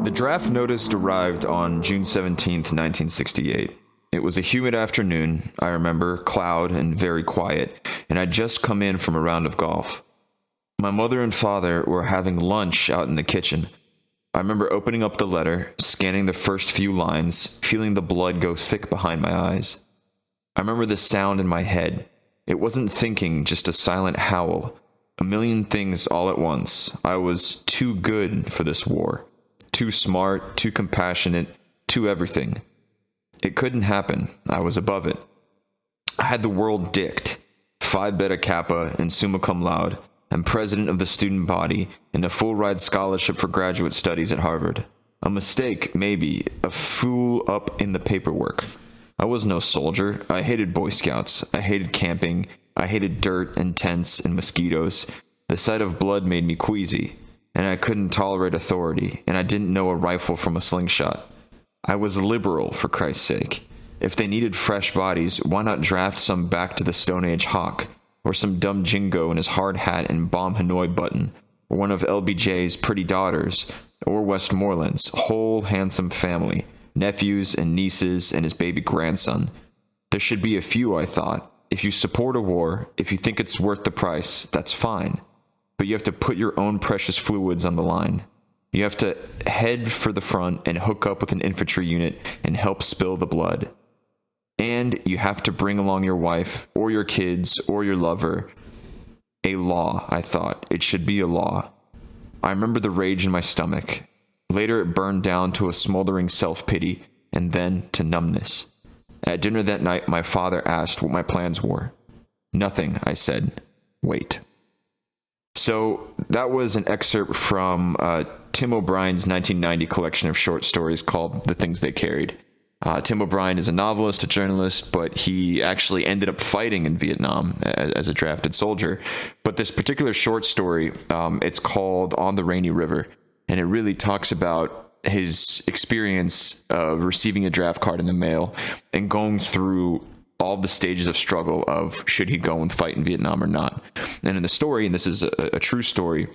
The draft notice arrived on June 17th, 1968. It was a humid afternoon, I remember, cloud and very quiet, and I'd just come in from a round of golf. My mother and father were having lunch out in the kitchen. I remember opening up the letter, scanning the first few lines, feeling the blood go thick behind my eyes. I remember the sound in my head. It wasn't thinking, just a silent howl. A million things all at once. I was too good for this war. Too smart, too compassionate, too everything. It couldn't happen. I was above it. I had the world dicked. Phi Beta Kappa and summa cum laude. I'm president of the student body and a full-ride scholarship for graduate studies at Harvard. A mistake, maybe. A fool up in the paperwork. I was no soldier. I hated Boy Scouts. I hated camping. I hated dirt and tents and mosquitoes. The sight of blood made me queasy, and I couldn't tolerate authority, and I didn't know a rifle from a slingshot. I was liberal, for Christ's sake. If they needed fresh bodies, why not draft some back to the Stone Age hawk, or some dumb jingo in his hard hat and bomb Hanoi button, or one of LBJ's pretty daughters, or Westmoreland's whole handsome family, nephews and nieces and his baby grandson. There should be a few, I thought. If you support a war, if you think it's worth the price, that's fine. But you have to put your own precious fluids on the line. You have to head for the front and hook up with an infantry unit and help spill the blood. And you have to bring along your wife, or your kids, or your lover. A law, I thought. It should be a law. I remember the rage in my stomach. Later it burned down to a smoldering self-pity, and then to numbness. At dinner that night, my father asked what my plans were. Nothing, I said. Wait. So that was an excerpt from Tim O'Brien's 1990 collection of short stories called The Things They Carried. Tim O'Brien is a novelist, a journalist, but he actually ended up fighting in Vietnam as a drafted soldier. But this particular short story, it's called On the Rainy River, and it really talks about his experience of receiving a draft card in the mail and going through all the stages of struggle of should he go and fight in Vietnam or not. And in the story, and this is a true story,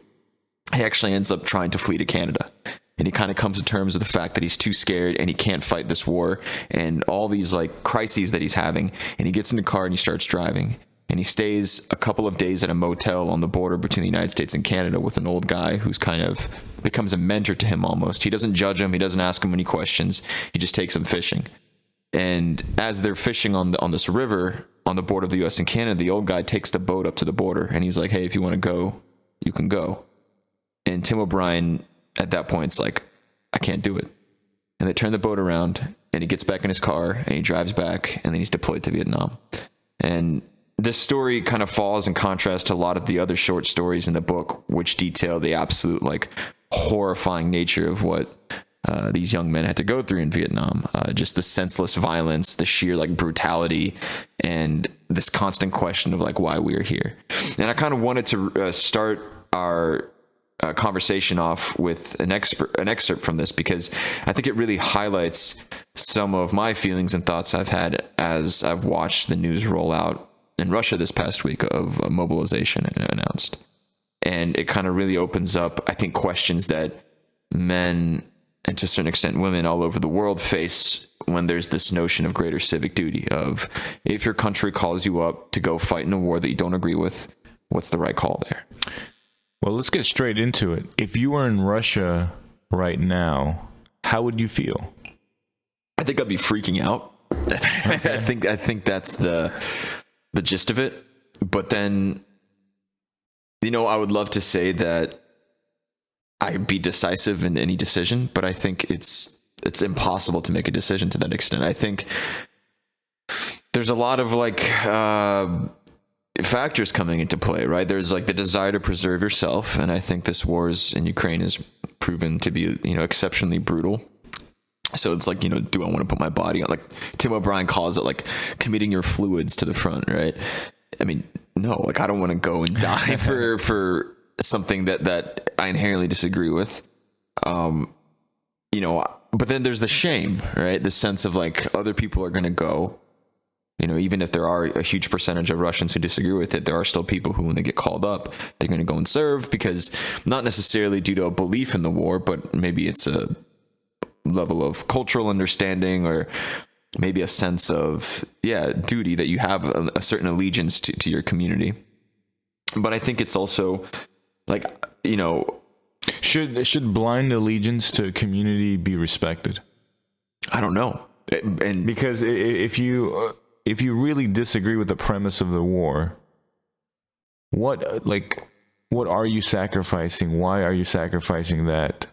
he actually ends up trying to flee to Canada. And he kind of comes to terms with the fact that he's too scared and he can't fight this war and all these like crises that he's having. And he gets in the car and he starts driving. And he stays a couple of days at a motel on the border between the United States and Canada with an old guy who's kind of becomes a mentor to him almost. He doesn't judge him. He doesn't ask him any questions. He just takes him fishing. And as they're fishing on this river on the border of the U.S. and Canada, the old guy takes the boat up to the border and he's like, hey, if you want to go, you can go. And Tim O'Brien at that point is like, I can't do it. And they turn the boat around and he gets back in his car and he drives back and then he's deployed to Vietnam. And this story kind of falls in contrast to a lot of the other short stories in the book, which detail the absolute like horrifying nature of what these young men had to go through in Vietnam. Just the senseless violence, the sheer like brutality, and this constant question of like why we are here. And I kind of wanted to start our conversation off with an excerpt from this because I think it really highlights some of my feelings and thoughts I've had as I've watched the news roll out in Russia this past week of mobilization announced. And it kind of really opens up, I think, questions that men and to a certain extent women all over the world face when there's this notion of greater civic duty of if your country calls you up to go fight in a war that you don't agree with, what's the right call there? Well, let's get straight into it. If you were in Russia right now, how would you feel? I think I'd be freaking out. Okay. I think that's the gist of it. But then, you know, I would love to say that I'd be decisive in any decision, but I think it's impossible to make a decision to that extent. I think there's a lot of like factors coming into play, right? There's like the desire to preserve yourself, and I think this war in Ukraine has proven to be, you know, exceptionally brutal. So it's like, you know, do I want to put my body on, like Tim O'Brien calls it, like committing your fluids to the front, right? I mean, no, like I don't want to go and die for something that I inherently disagree with. You know, but then there's the shame, right? The sense of like other people are going to go even if there are a huge percentage of Russians who disagree with it, there are still people who, when they get called up, they're going to go and serve, because not necessarily due to a belief in the war, but maybe it's a level of cultural understanding, or maybe a sense of, duty, that you have a certain allegiance to your community. But I think it's also like, should blind allegiance to a community be respected? I don't know. And because if you really disagree with the premise of the war, what are you sacrificing? Why are you sacrificing that?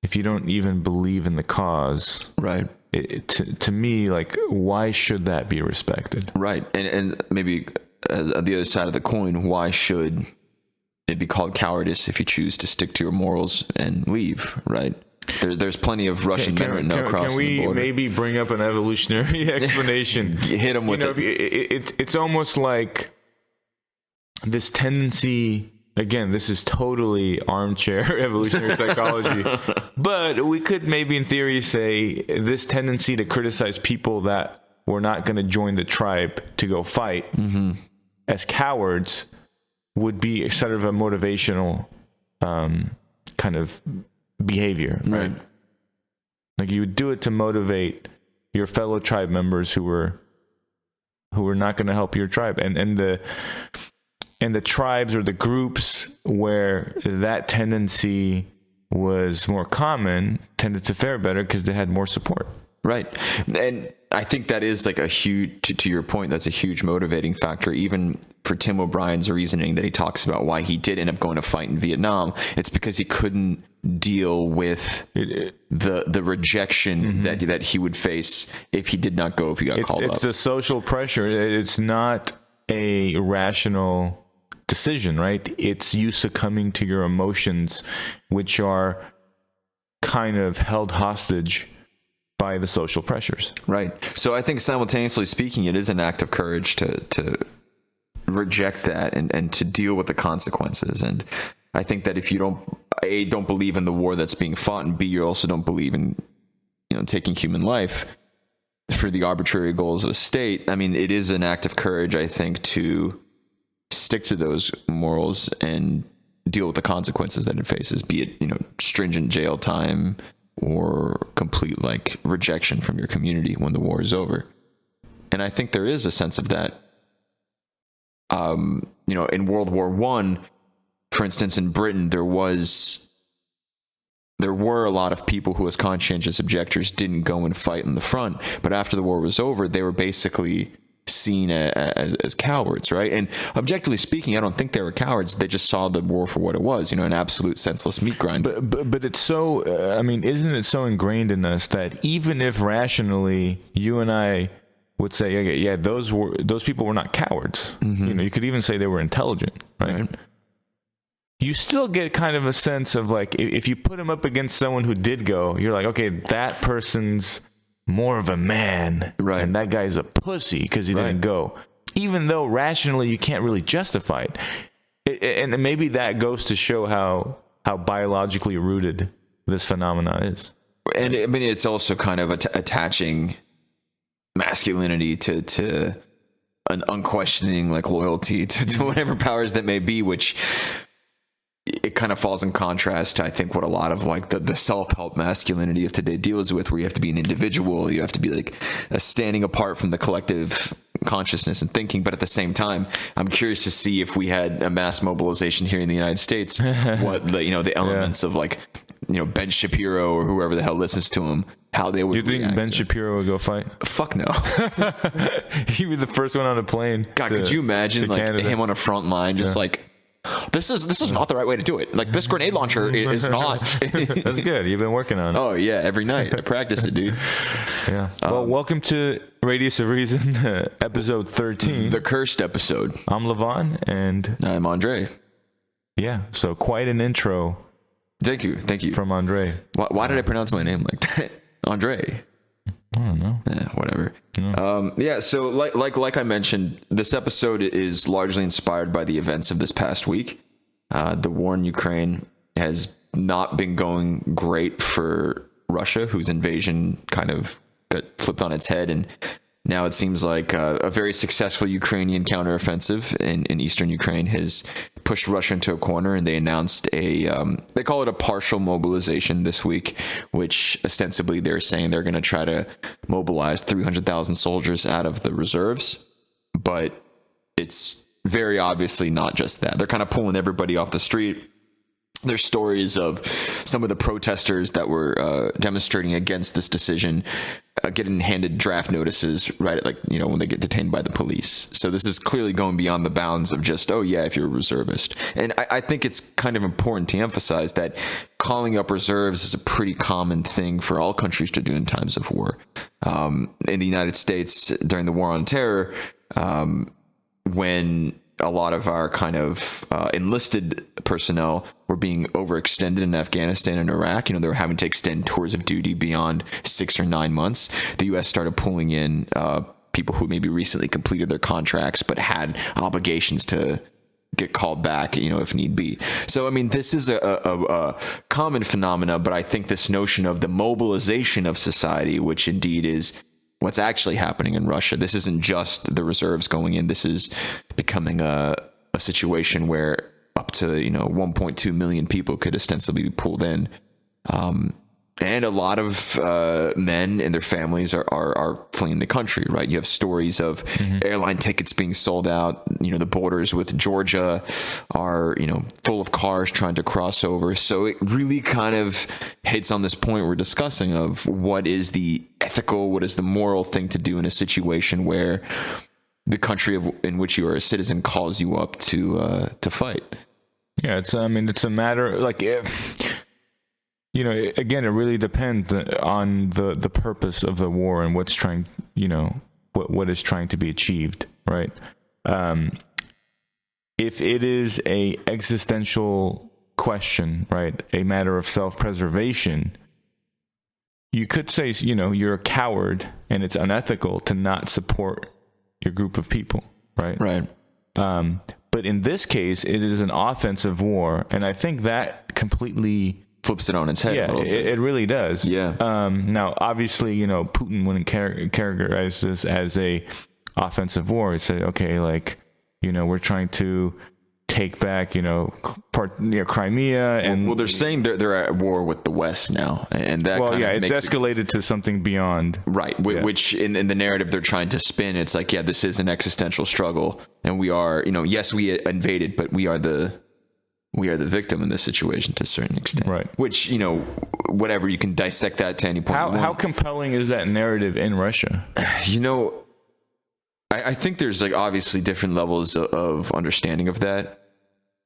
If you don't even believe in the cause, right? To me, like, why should that be respected? Right. And maybe on the other side of the coin, why should it be called cowardice if you choose to stick to your morals and leave? Right. There's plenty of Russian men right now crossing the border. Can we maybe bring up an evolutionary explanation? Hit them with it. It's almost like this tendency. Again, this is totally armchair evolutionary psychology, but we could maybe in theory say this tendency to criticize people that were not going to join the tribe to go fight as cowards would be sort of a motivational kind of behavior, right? Like you would do it to motivate your fellow tribe members who were not going to help your tribe, and the tribes or the groups where that tendency was more common tended to fare better because they had more support. Right. And I think that is like a huge, to your point, that's a huge motivating factor, even for Tim O'Brien's reasoning that he talks about why he did end up going to fight in Vietnam. It's because he couldn't deal with the rejection that he would face if he did not go, if he got called up. It's the social pressure. It's not a rational decision, right? It's you succumbing to your emotions, which are kind of held hostage by the social pressures. Right. So I think simultaneously speaking, it is an act of courage to reject that and to deal with the consequences. And I think that if you don't believe in the war that's being fought, and B, you also don't believe in, taking human life for the arbitrary goals of a state, I mean, it is an act of courage, I think, to stick to those morals and deal with the consequences that it faces, be it, stringent jail time or complete rejection from your community when the war is over. And I think there is a sense of that. In World War I, for instance, in Britain, there were a lot of people who, as conscientious objectors, didn't go and fight in the front. But after the war was over, they were basically seen as cowards, right? And objectively speaking, I don't think they were cowards. They just saw the war for what it was, an absolute senseless meat grind. But it's so, isn't it so ingrained in us that even if rationally you and I would say, okay, yeah, those people were not cowards. You could even say they were intelligent, right? You still get kind of a sense of if you put them up against someone who did go, you're like, okay, that person's more of a man, right? And that guy's a pussy because he didn't go, even though rationally you can't really justify it. And maybe that goes to show how biologically rooted this phenomenon is. And I mean, it's also kind of attaching masculinity to an unquestioning loyalty to whatever powers that may be, which it kind of falls in contrast to, I think, what a lot of the self-help masculinity of today deals with, where you have to be an individual, you have to be standing apart from the collective consciousness and thinking. But at the same time, I'm curious to see if we had a mass mobilization here in the United States, what the elements of Ben Shapiro or whoever the hell listens to him, how they would. You think Ben Shapiro would go fight? Fuck no. He'd be the first one on a plane. God, could you imagine him on a front line, just this is not the right way to do it. This grenade launcher is not. That's good. You've been working on it. Oh yeah, every night I practice it, dude. Yeah. Well, welcome to Radius of Reason, episode 13, the cursed episode. I'm Levon, and I'm Andre. Yeah. So quite an intro. Thank you from Andre. Why did I pronounce my name like that, Andre? I don't know. Whatever. No. So like I mentioned, this episode is largely inspired by the events of this past week. The war in Ukraine has not been going great for Russia, whose invasion kind of got flipped on its head, and Now it seems like a very successful Ukrainian counteroffensive in eastern Ukraine has pushed Russia into a corner, and they announced they call it a partial mobilization this week, which ostensibly they're saying they're going to try to mobilize 300,000 soldiers out of the reserves. But it's very obviously not just that. They're kind of pulling everybody off the street. There's stories of some of the protesters that were demonstrating against this decision getting handed draft notices right at, like, you know, when they get detained by the police. So this is clearly going beyond the bounds of just, oh yeah, if you're a reservist. And I think it's kind of important to emphasize that calling up reserves is a pretty common thing for all countries to do in times of war. In the United States during the War on Terror, when a lot of our kind of enlisted personnel were being overextended in Afghanistan and Iraq. You know, they were having to extend tours of duty beyond 6 or 9 months. The U.S. started pulling in people who maybe recently completed their contracts but had obligations to get called back, you know, if need be. So, I mean, this is a common phenomena, but I think this notion of the mobilization of society, which indeed is what's actually happening in Russia. This isn't just the reserves going in. This is becoming a situation where up to, you know, 1.2 million people could ostensibly be pulled in. And a lot of men and their families are fleeing the country, right? You have stories of airline tickets being sold out. You know, the borders with Georgia are, you know, full of cars trying to cross over. So it really kind of hits on this point we're discussing of what is the ethical, what is the moral thing to do in a situation where the country in which you are a citizen calls you up to fight. Yeah, it's a matter like. You know, again, it really depends on the purpose of the war and what's trying, you know, what is trying to be achieved, right? If it is a existential question, right, a matter of self-preservation, you could say, you know, you're a coward and it's unethical to not support your group of people, right? Right. But in this case, it is an offensive war, and I think that completely flips it on its head. Yeah, it really does. Yeah. Now, obviously, you know, Putin wouldn't characterize this as a offensive war. He'd say, okay, like, you know, we're trying to take back, you know, Crimea, and they're saying they're at war with the West now, and that it's escalated to something beyond, right? Which in the narrative they're trying to spin, it's like, yeah, this is an existential struggle, and we are, you know, yes, we invaded, but we are the victim in this situation to a certain extent. Right. Which, you know, whatever, you can dissect that to any point. How compelling is that narrative in Russia? You know, I think there's, like, obviously different levels of understanding of that.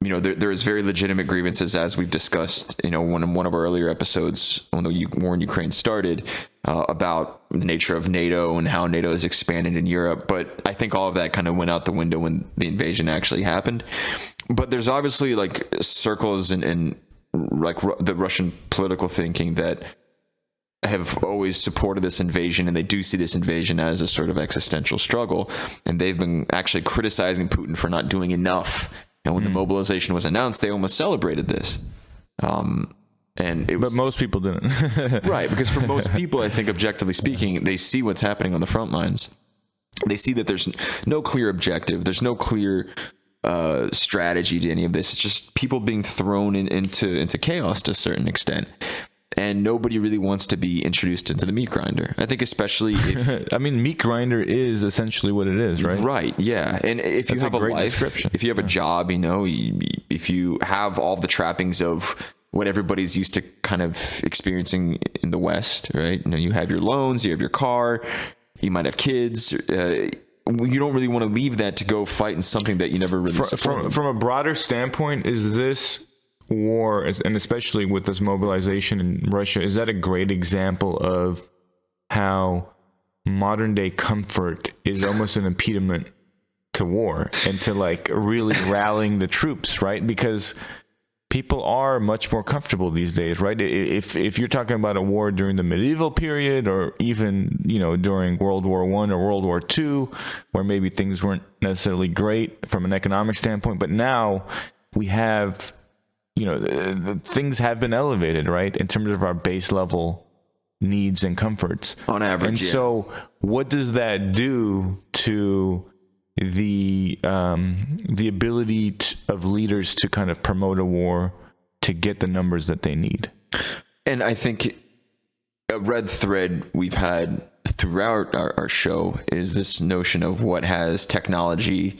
You know, there's very legitimate grievances, as we've discussed, you know, in one of our earlier episodes when the war in Ukraine started, about the nature of NATO and how NATO has expanded in Europe. But I think all of that kind of went out the window when the invasion actually happened. But there's obviously, like, circles and like the Russian political thinking that have always supported this invasion, and they do see this invasion as a sort of existential struggle. And they've been actually criticizing Putin for not doing enough. And when the mobilization was announced, they almost celebrated this. And it was, but most people didn't. Right, because for most people, I think, objectively speaking, they see what's happening on the front lines. They see that there's no clear objective. There's no clear strategy to any of this. It's just people being thrown into chaos to a certain extent. And nobody really wants to be introduced into the meat grinder. I think especially if... I mean, meat grinder is essentially what it is, right? Right, yeah. And if you have a life, if you have a job, you know, if you have all the trappings of what everybody's used to kind of experiencing in the West, right? You know, you have your loans, you have your car, you might have kids. You don't really want to leave that to go fight in something that you never really supported. From a broader standpoint, is this war, and especially with this mobilization in Russia, is that a great example of how modern day comfort is almost an impediment to war and to, like, really rallying the troops, right? Because people are much more comfortable these days, right? If you're talking about a war during the medieval period, or even, you know, during World War I or World War II, where maybe things weren't necessarily great from an economic standpoint, but now we have, you know, things have been elevated, right, in terms of our base level needs and comforts on average. And yeah. so what does that do to the ability of leaders to kind of promote a war to get the numbers that they need? And I think a red thread we've had throughout our show is this notion of what has technology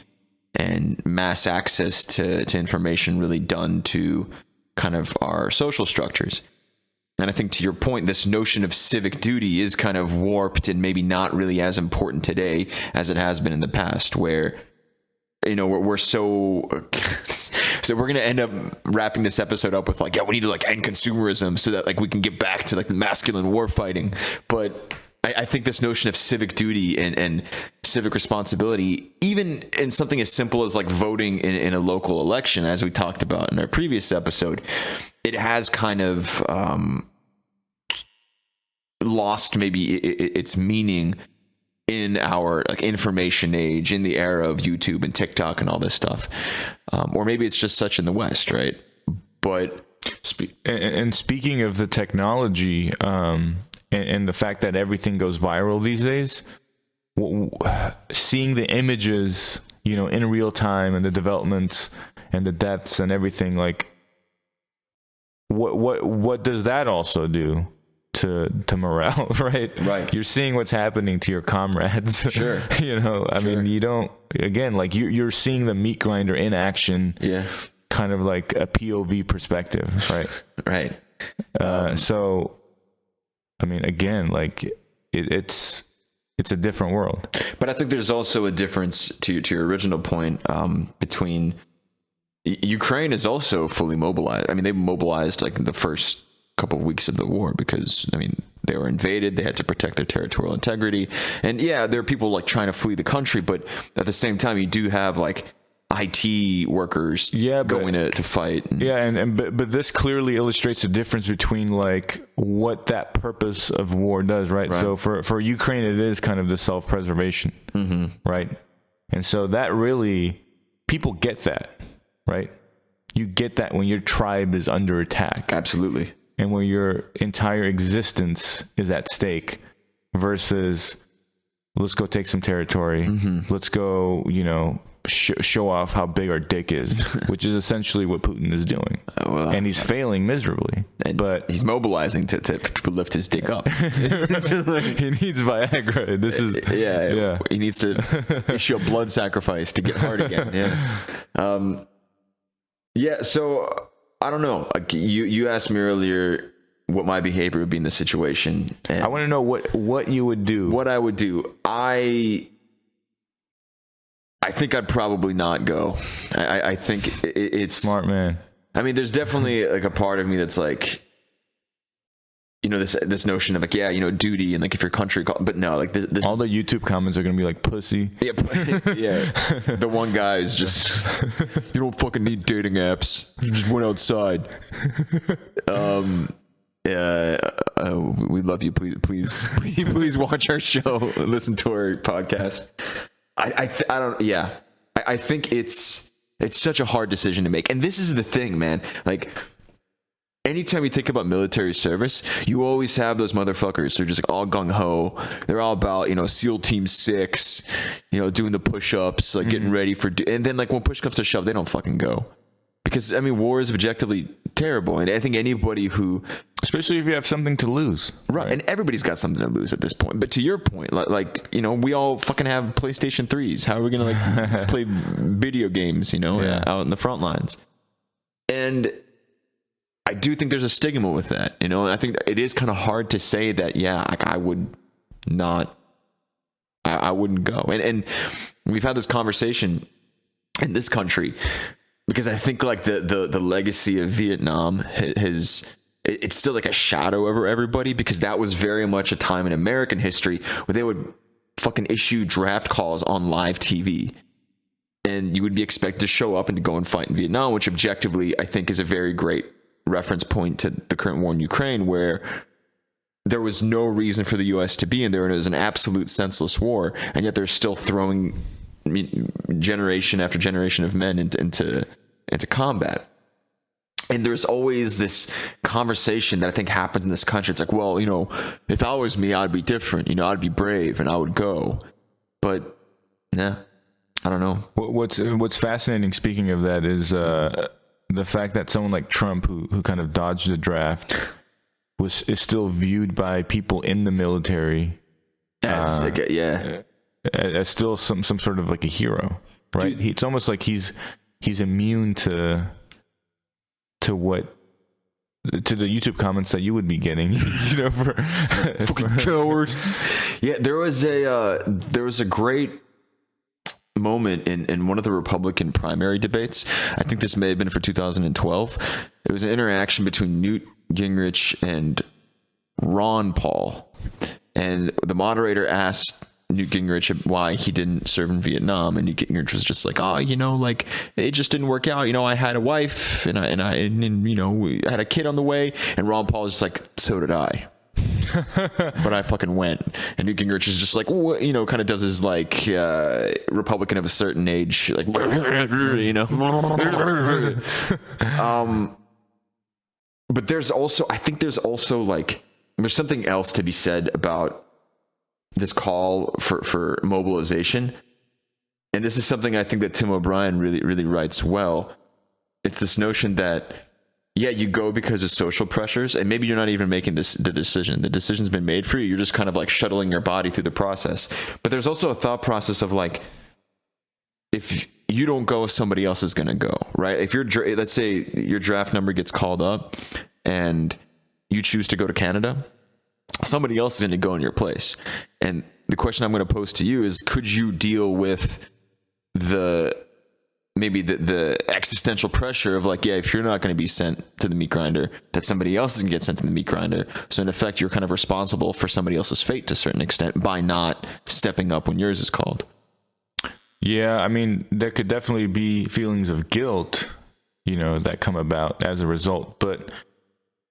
and mass access to information really done to kind of our social structures. And I think to your point, this notion of civic duty is kind of warped and maybe not really as important today as it has been in the past, where, you know, we're so we're going to end up wrapping this episode up with like, yeah, we need to like end consumerism so that like we can get back to like the masculine war fighting. But I think this notion of civic duty and civic responsibility, even in something as simple as like voting in a local election, as we talked about in our previous episode, it has kind of lost maybe its meaning in our like information age, in the era of YouTube and TikTok and all this stuff. Or maybe it's just such in the West, right? But speaking of the technology, and the fact that everything goes viral these days, seeing the images, you know, in real time and the developments and the deaths and everything, like what does that also do to morale, right? Right. You're seeing what's happening to your comrades. Sure. You know, I mean, you don't, again, like you're seeing the meat grinder in action. Yeah. Kind of like a POV perspective, right? Right. So, I mean, again, like it's a different world. But I think there's also a difference to your original point between Ukraine is also fully mobilized. I mean, they mobilized like the first couple of weeks of the war because, I mean, they were invaded. They had to protect their territorial integrity. And yeah, there are people like trying to flee the country, but at the same time, you do have like IT workers going to fight. But this clearly illustrates the difference between like what that purpose of war does, right? So for Ukraine, it is kind of the self-preservation, right? And so that really, people get that, right? You get that when your tribe is under attack. Absolutely. And when your entire existence is at stake versus let's go take some territory. Let's go, you know, show off how big our dick is, which is essentially what Putin is doing. And he's failing miserably. But he's mobilizing to people lift his dick up. He needs Viagra. This is he needs to issue a blood sacrifice to get hard again. So I don't know. Like you asked me earlier what my behavior would be in this situation. And I want to know what you would do. What I would do. I think I'd probably not go. I think it's smart, man. I mean, there's definitely like a part of me that's like, you know, this notion of like, yeah, you know, duty and like if your country, but no, like this all the YouTube comments are gonna be like pussy. Yeah. The one guy is just, you don't fucking need dating apps. You just went outside. We love you. Please watch our show. Listen to our podcast. I think it's such a hard decision to make. And this is the thing, man. Like, anytime you think about military service, you always have those motherfuckers who are just like all gung-ho. They're all about, you know, SEAL Team 6, you know, doing the push-ups, like getting ready for... And then, like, when push comes to shove, they don't fucking go. Because, I mean, war is objectively terrible. And I think anybody who... Especially if you have something to lose. Right. And everybody's got something to lose at this point. But to your point, like, you know, we all fucking have PlayStation 3s. How are we going to, like, play video games, you know, out in the front lines? And I do think there's a stigma with that, you know? And I think it is kind of hard to say that, like, I would not... I wouldn't go. And we've had this conversation in this country because I think, like, the legacy of Vietnam has... It's still like a shadow over everybody because that was very much a time in American history where they would fucking issue draft calls on live TV. And you would be expected to show up and to go and fight in Vietnam, which objectively I think is a very great reference point to the current war in Ukraine, where there was no reason for the U.S. to be in there and it was an absolute senseless war. And yet they're still throwing generation after generation of men into combat. And there's always this conversation that I think happens in this country. It's like, well, if I was me, I'd be different. I'd be brave and I would go. But, yeah, I don't know. What's fascinating, speaking of that, is the fact that someone like Trump, who kind of dodged the draft, is still viewed by people in the military as still some sort of like a hero, right? It's almost like he's immune to the YouTube comments that you would be getting, for fucking coward. Yeah, there was a great moment in one of the Republican primary debates. I think this may have been for 2012. It was an interaction between Newt Gingrich and Ron Paul, and the moderator asked Newt Gingrich why he didn't serve in Vietnam, and Newt Gingrich was just like, like it just didn't work out. I had a wife and we had a kid on the way, and Ron Paul was just like, so did I. But I fucking went. And Newt Gingrich is just like, kind of does his like Republican of a certain age, like, but there's also like, there's something else to be said about this call for mobilization. And this is something I think that Tim O'Brien really writes well. It's this notion that, you go because of social pressures, and maybe you're not even making the decision. The decision's been made for you. You're just kind of like shuttling your body through the process. But there's also a thought process of like, if you don't go, somebody else is going to go, right? If let's say your draft number gets called up and you choose to go to Canada, somebody else is going to go in your place. And the question I'm going to pose to you is, could you deal with the existential pressure of like, if you're not going to be sent to the meat grinder, that somebody else is going to get sent to the meat grinder. So in effect, you're kind of responsible for somebody else's fate to a certain extent by not stepping up when yours is called. Yeah, I mean, there could definitely be feelings of guilt, that come about as a result. But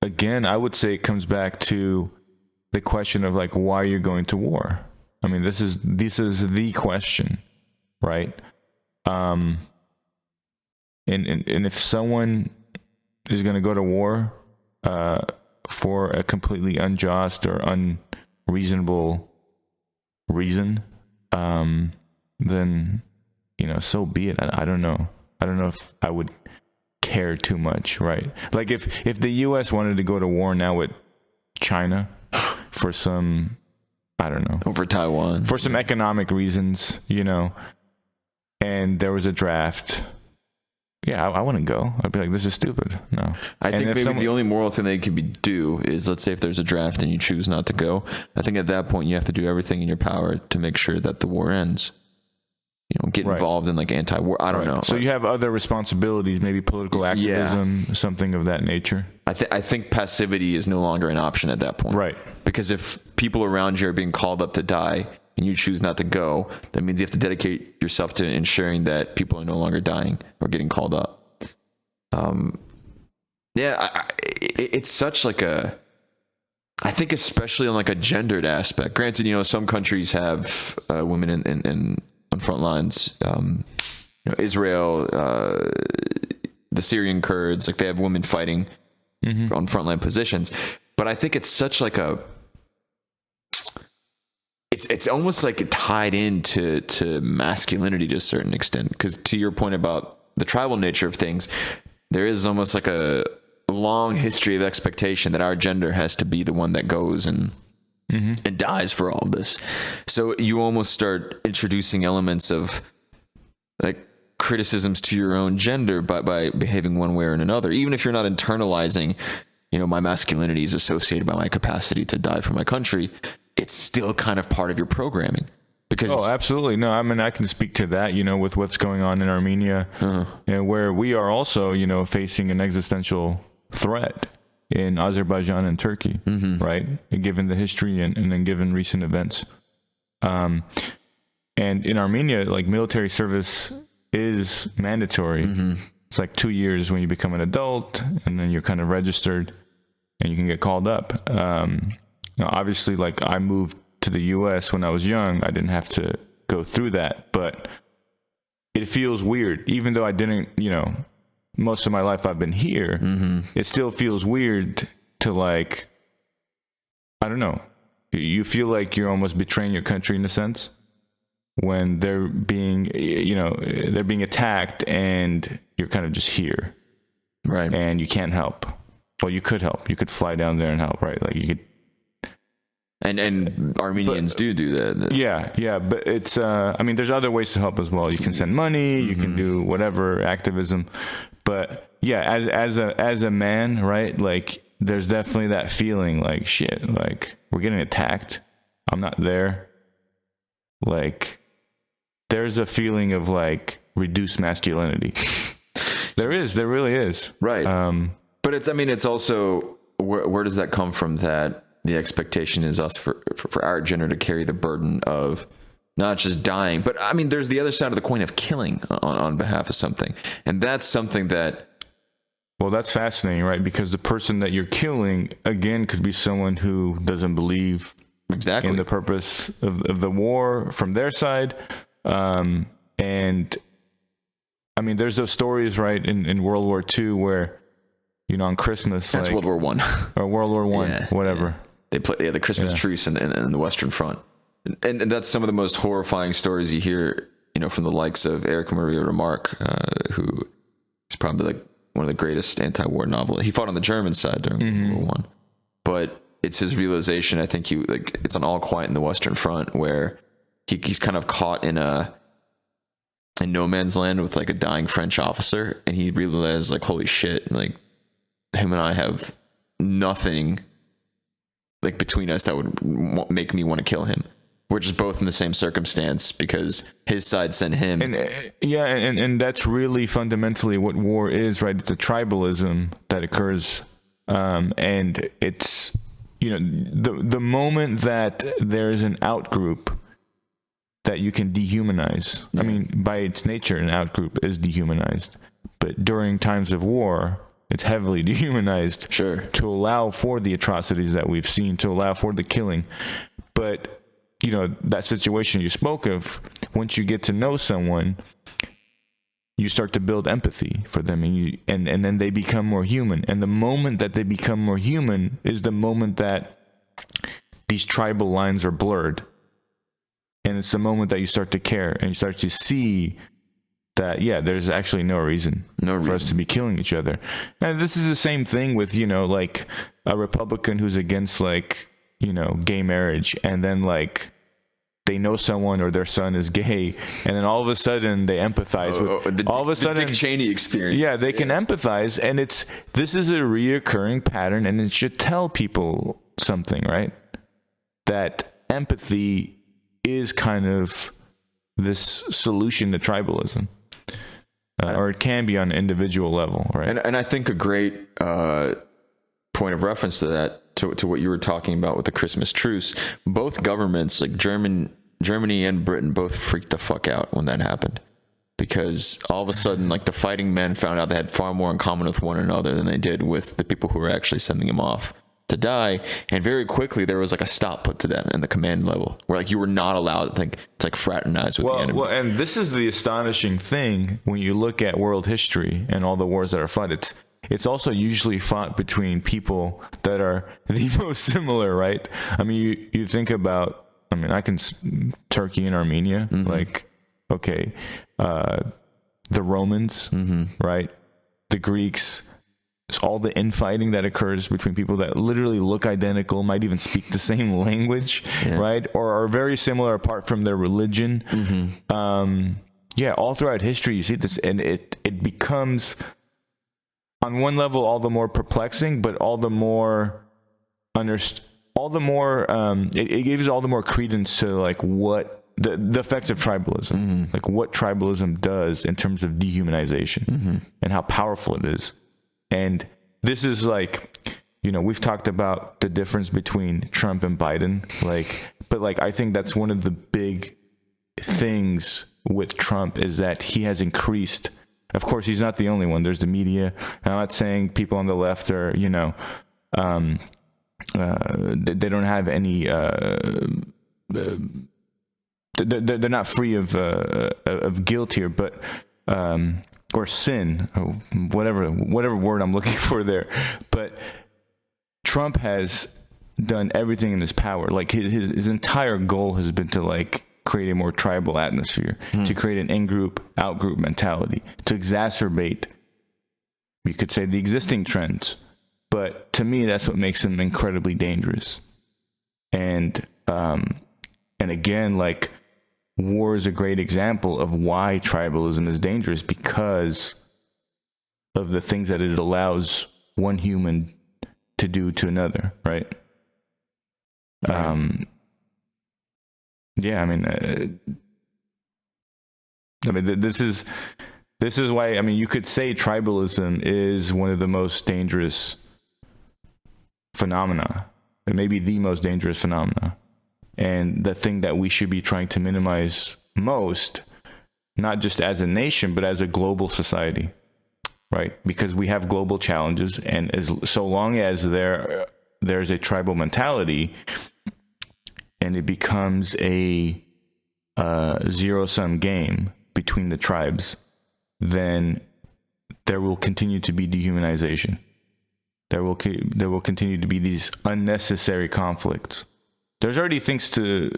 again, I would say it comes back to the question of like, why you're going to war. I mean, this is the question, right? And if someone is going to go to war for a completely unjust or unreasonable reason, then so be it. I don't know. I don't know if I would care too much, right? Like if the U.S. wanted to go to war now with China for some, I don't know, over Taiwan for some economic reasons, and there was a draft. Yeah, I wouldn't go. I'd be like, this is stupid. No. I think maybe the only moral thing they can do is, let's say if there's a draft and you choose not to go, I think at that point you have to do everything in your power to make sure that the war ends. Get involved in like anti-war. I don't know. So you have other responsibilities, maybe political activism, something of that nature. I think passivity is no longer an option at that point. Right. Because if people around you are being called up to die and you choose not to go, that means you have to dedicate yourself to ensuring that people are no longer dying or getting called up. It's such like I think especially on like a gendered aspect. Granted, some countries have women in on front lines. Israel, the Syrian Kurds, like they have women fighting on frontline positions. But I think it's such like it's almost like tied into masculinity to a certain extent, because to your point about the tribal nature of things, there is almost like a long history of expectation that our gender has to be the one that goes and dies for all of this. So you almost start introducing elements of like criticisms to your own gender by behaving one way or another, even if you're not internalizing, my masculinity is associated by my capacity to die for my country. It's still kind of part of your programming. Because absolutely. No, I mean, I can speak to that, with what's going on in Armenia, where we are also, facing an existential threat in Azerbaijan and Turkey, right? Given the history and then given recent events. And in Armenia, like military service is mandatory. It's like 2 years when you become an adult, and then you're kind of registered and you can get called up. Obviously, like I moved to the U.S. when I was young. I didn't have to go through that, but it feels weird, even though I didn't, most of my life I've been here, it still feels weird to like, I don't know. You feel like you're almost betraying your country in a sense when they're being, they're being attacked and you're kind of just here. Right. And you can't help. Well, you could help. You could fly down there and help, right? Like you could. And Armenians do that. Yeah. But it's, there's other ways to help as well. You can send money, you can do whatever activism. But yeah, as a man, right? Like there's definitely that feeling like, shit, like we're getting attacked. I'm not there. Like there's a feeling of like reduced masculinity. There really is. Right. But it's also, where does that come from, that the expectation is us for our gender to carry the burden of not just dying, but there's the other side of the coin of killing on behalf of something. And that's something that, well, that's fascinating, right? Because the person that you're killing, again, could be someone who doesn't believe exactly in the purpose of the war from their side. And there's those stories, right, in World War II where, on Christmas, that's like, World War One or World War One, whatever. Yeah. They play the Christmas truce in the Western Front, and that's some of the most horrifying stories you hear, from the likes of Erich Maria Remarque, who is probably like one of the greatest anti-war novelists. He fought on the German side during World War One, but it's his realization. I think it's on All Quiet in the Western Front where he's kind of caught in no man's land with like a dying French officer, and he realized like, holy shit, like him and I have nothing like between us that would make me want to kill him. We're just both in the same circumstance because his side sent him. And that's really fundamentally what war is, right? It's a tribalism that occurs, and it's the moment that there's an outgroup that you can dehumanize. Yeah. By its nature, an outgroup is dehumanized, but during times of war, it's heavily dehumanized. Sure. To allow for the atrocities that we've seen, to allow for the killing. But, that situation you spoke of, once you get to know someone, you start to build empathy for them, and then they become more human. And the moment that they become more human is the moment that these tribal lines are blurred. And it's the moment that you start to care and you start to see that, there's actually no reason for us to be killing each other. And this is the same thing with, like a Republican who's against like, gay marriage, and then like they know someone or their son is gay, and then all of a sudden they empathize the Dick Cheney experience. Yeah, they can empathize, and this is a reoccurring pattern, and it should tell people something, right? That empathy is kind of this solution to tribalism. Or it can be on an individual level, right? And I think a great point of reference to that, to what you were talking about with the Christmas truce, both governments, like Germany and Britain, both freaked the fuck out when that happened. Because all of a sudden, like the fighting men found out they had far more in common with one another than they did with the people who were actually sending them off to die. And very quickly there was like a stop put to them in the command level where like you were not allowed to like fraternize with the enemy. Well, and this is the astonishing thing when you look at world history and all the wars that are fought. It's also usually fought between people that are the most similar, right? You think about, Turkey and Armenia, like, okay, the Romans, right? The Greeks. It's all the infighting that occurs between people that literally look identical, might even speak the same language, right? Or are very similar apart from their religion. All throughout history, you see this, and it becomes, on one level, all the more perplexing, but all the more it gives all the more credence to like what the effects of tribalism, like what tribalism does in terms of dehumanization and how powerful it is. And this is like, we've talked about the difference between Trump and Biden, but I think that's one of the big things with Trump is that he has increased. Of course, he's not the only one. There's the media. I'm not saying people on the left are, they don't have any, they're not free of guilt here, but or sin, or whatever word I'm looking for there. But Trump has done everything in his power. Like his entire goal has been to like create a more tribal atmosphere, to create an in-group, out-group mentality, to exacerbate, you could say, the existing trends. But to me, that's what makes him incredibly dangerous. And again, like, war is a great example of why tribalism is dangerous, because of the things that it allows one human to do to another, right? Yeah, I mean, this is why, I mean, you could say tribalism is one of the most dangerous phenomena, and maybe the most dangerous phenomena, and the thing that we should be trying to minimize most, not just as a nation, but as a global society, right? Because we have global challenges, and so long as there's a tribal mentality, and it becomes a zero-sum game between the tribes, then there will continue to be dehumanization. There will continue to be these unnecessary conflicts. There's already things to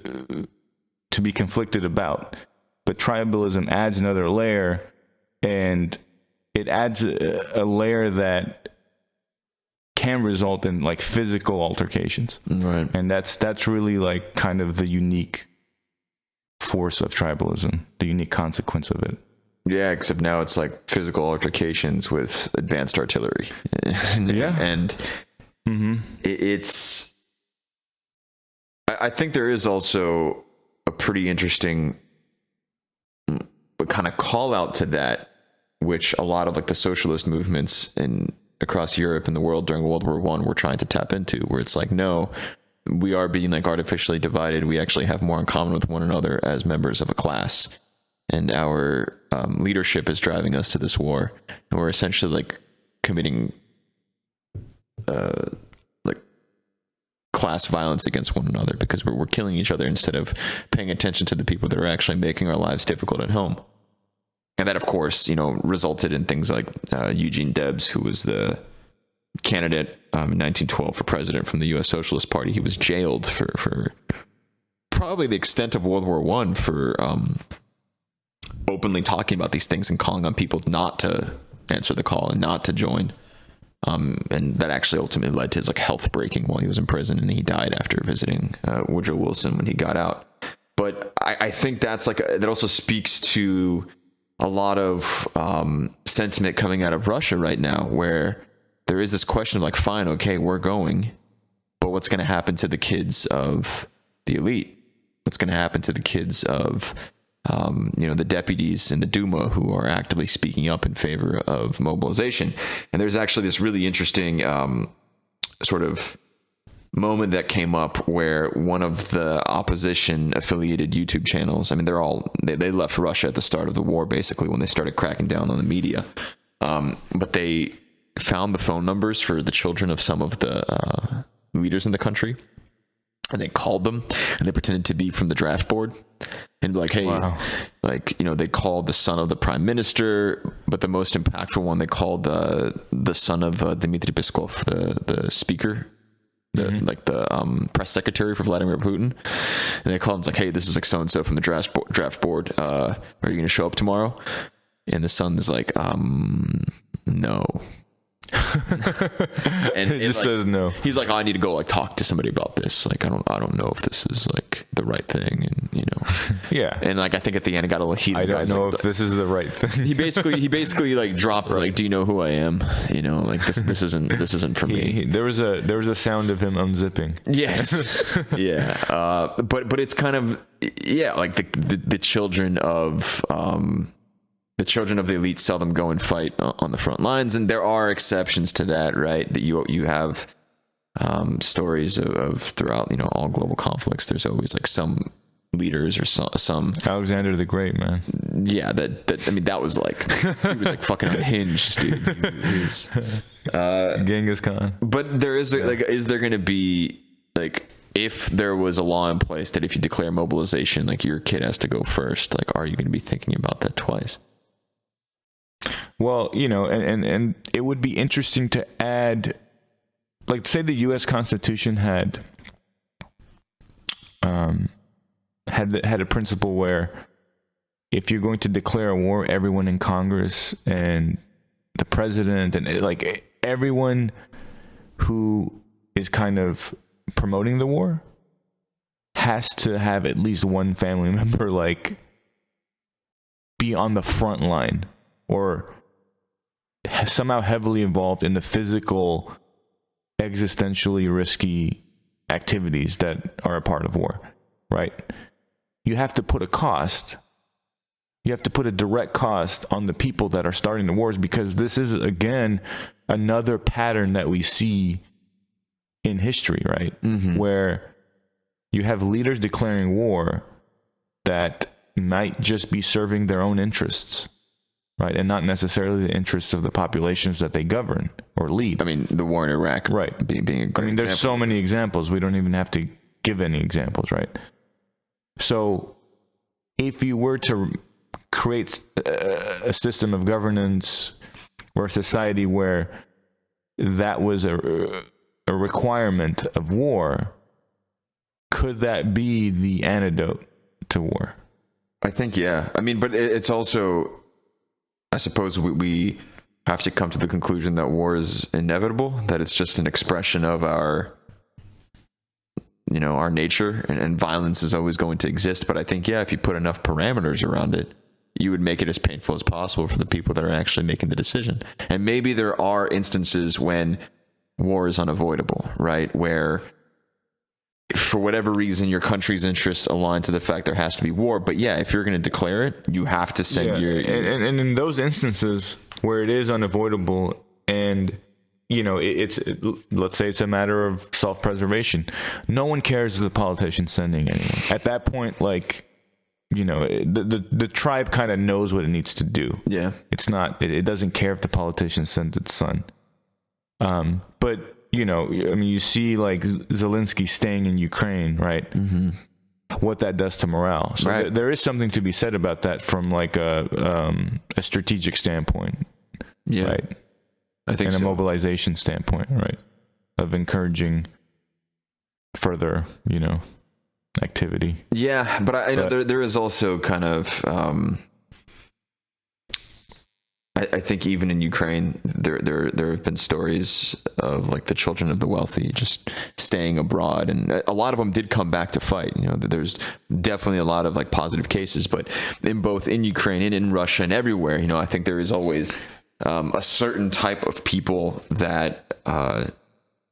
be conflicted about, but tribalism adds another layer, and it adds a layer that can result in like physical altercations. Right. And that's really like kind of the unique force of tribalism, the unique consequence of it. Yeah, except now it's like physical altercations with advanced artillery. Yeah. And it's... I think there is also a pretty interesting kind of call out to that, which a lot of like the socialist movements across Europe and the world during World War I were trying to tap into, where it's like, no, we are being like artificially divided. We actually have more in common with one another as members of a class. And our leadership is driving us to this war. And we're essentially like committing like class violence against one another because we're killing each other instead of paying attention to the people that are actually making our lives difficult at home. And that, of course, resulted in things like Eugene Debs, who was the candidate in 1912 for president from the U.S. Socialist Party. He was jailed for probably the extent of World War I for openly talking about these things and calling on people not to answer the call and not to join. And that actually ultimately led to his like health breaking while he was in prison, and he died after visiting Woodrow Wilson when he got out. But I think that's like that also speaks to a lot of sentiment coming out of Russia right now, where there is this question of like, fine, okay, we're going, but what's going to happen to the kids of the elite? What's going to happen to the kids of the deputies in the Duma who are actively speaking up in favor of mobilization? And there's actually this really interesting sort of moment that came up where one of the opposition affiliated YouTube channels, I mean, they left Russia at the start of the war, basically, when they started cracking down on the media. But they found the phone numbers for the children of some of the leaders in the country, and they called them, and they pretended to be from the draft board, and be like, hey, wow. They called the son of the prime minister, but the most impactful one, they called the son of Dmitry Peskov, the speaker, the press secretary for Vladimir Putin. And they called him, like, hey, this is like so-and-so from the draft board. Are you going to show up tomorrow? And the son is like, no. and he just says no. He's like, oh, I need to go like talk to somebody about this. Like, I don't know if this is like the right thing, and yeah. And like, I think at the end it got a little heated. I don't know if this is the right thing. He basically like dropped like, do you know who I am? Like this isn't for me. There was a sound of him unzipping. Yes. Yeah. But it's kind of like the children of the children of the elite seldom go and fight on the front lines, and there are exceptions to that, right? That you have stories of throughout all global conflicts. There's always like some leaders or some Alexander the Great, man. Yeah, that was like he was like fucking unhinged, dude. He was, Genghis Khan. But there is is there going to be like, if there was a law in place that if you declare mobilization, like your kid has to go first, like, are you going to be thinking about that twice? Well, and it would be interesting to add, like, say the U.S. Constitution had a principle where if you're going to declare a war, everyone in Congress and the president and like everyone who is kind of promoting the war has to have at least one family member like be on the front line or somehow heavily involved in the physical, existentially risky activities that are a part of war, right? You have to put a cost. You have to put a direct cost on the people that are starting the wars, because this is, again, another pattern that we see in history, right? Mm-hmm. Where you have leaders declaring war that might just be serving their own interests, right? And not necessarily the interests of the populations that they govern or lead. I mean, the war in Iraq, right? Being a great there's so many examples. We don't even have to give any examples, right? So if you were to create a system of governance or a society where that was a requirement of war, could that be the antidote to war? I think, yeah. I mean, but it's also, I suppose we have to come to the conclusion that war is inevitable, that it's just an expression of our nature, and violence is always going to exist. But I think, yeah, if you put enough parameters around it, you would make it as painful as possible for the people that are actually making the decision. And maybe there are instances when war is unavoidable, right? Where for whatever reason, your country's interests align to the fact there has to be war. But yeah, if you're going to declare it, you have to send your... And in those instances where it is unavoidable and, let's say it's a matter of self-preservation, no one cares if the politician's sending anyone. At that point, the tribe kind of knows what it needs to do. Yeah. It's not, it doesn't care if the politician sends its son. But, you see like Zelensky staying in Ukraine, right? Mm-hmm. What that does to morale. So right. There is something to be said about that from like a strategic standpoint. Yeah. Right. I think and a mobilization standpoint, right? Of encouraging further, activity. Yeah, but I know there is also kind of I think even in Ukraine there have been stories of like the children of the wealthy just staying abroad, and a lot of them did come back to fight. There's definitely a lot of like positive cases, but in Ukraine and in Russia and everywhere, I think there is always a certain type of people that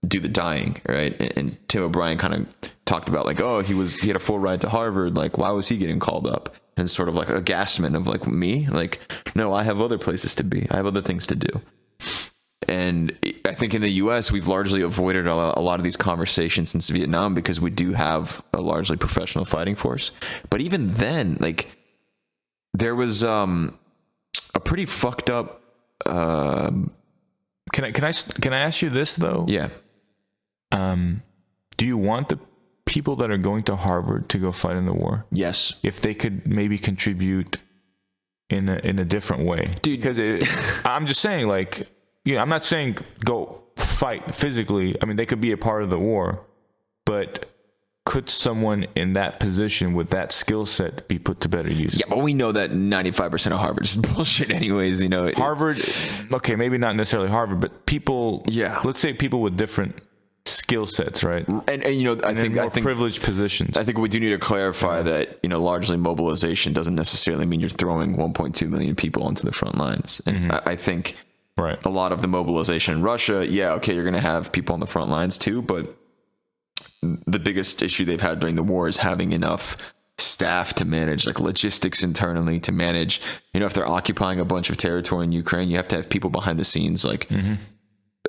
do the dying, right? And Tim O'Brien kind of talked about like, oh, he had a full ride to Harvard, like why was he getting called up? And sort of like a gasment of like, me, like, no, I have other places to be, I have other things to do. And I think in the US we've largely avoided a lot of these conversations since Vietnam, because we do have a largely professional fighting force. But even then, like, there was a pretty fucked up Can I ask you this though? Yeah. Do you want the people that are going to Harvard to go fight in the war? Yes. If they could maybe contribute in a different way, dude. Because I'm just saying, like, I'm not saying go fight physically. I mean, they could be a part of the war, but could someone in that position with that skill set be put to better use? Yeah, but we know that 95% of Harvard is bullshit anyways, Harvard, okay, maybe not necessarily Harvard, but people, let's say people with different skill sets, right? And I think privileged positions. I think we do need to clarify that, largely mobilization doesn't necessarily mean you're throwing 1.2 million people onto the front lines. And I think a lot of the mobilization in Russia, you're going to have people on the front lines too, but the biggest issue they've had during the war is having enough staff to manage like logistics internally, to manage, if they're occupying a bunch of territory in Ukraine, you have to have people behind the scenes, like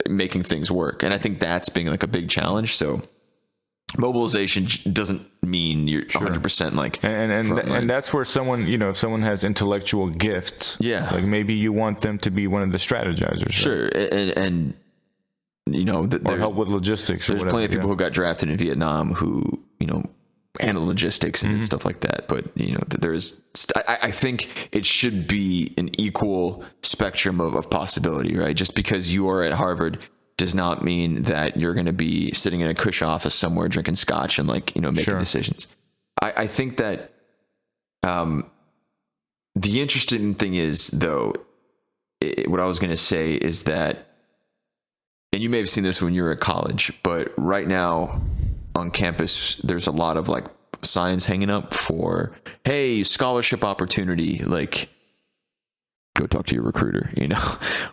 making things work. And I think that's being like a big challenge. So mobilization doesn't mean you're 100% like, and that's where someone, if someone has intellectual gifts, like maybe you want them to be one of the strategizers. Sure. Right? And or help with logistics. There's plenty of people who got drafted in Vietnam who, handle logistics and stuff like that. But I think it should be an equal spectrum of possibility, right? Just because you are at Harvard does not mean that you're going to be sitting in a cush office somewhere drinking scotch and making decisions. I think that the interesting thing is, though, what I was going to say is that, and you may have seen this when you were at college, but right now on campus, there's a lot of signs hanging up for, hey, scholarship opportunity, go talk to your recruiter,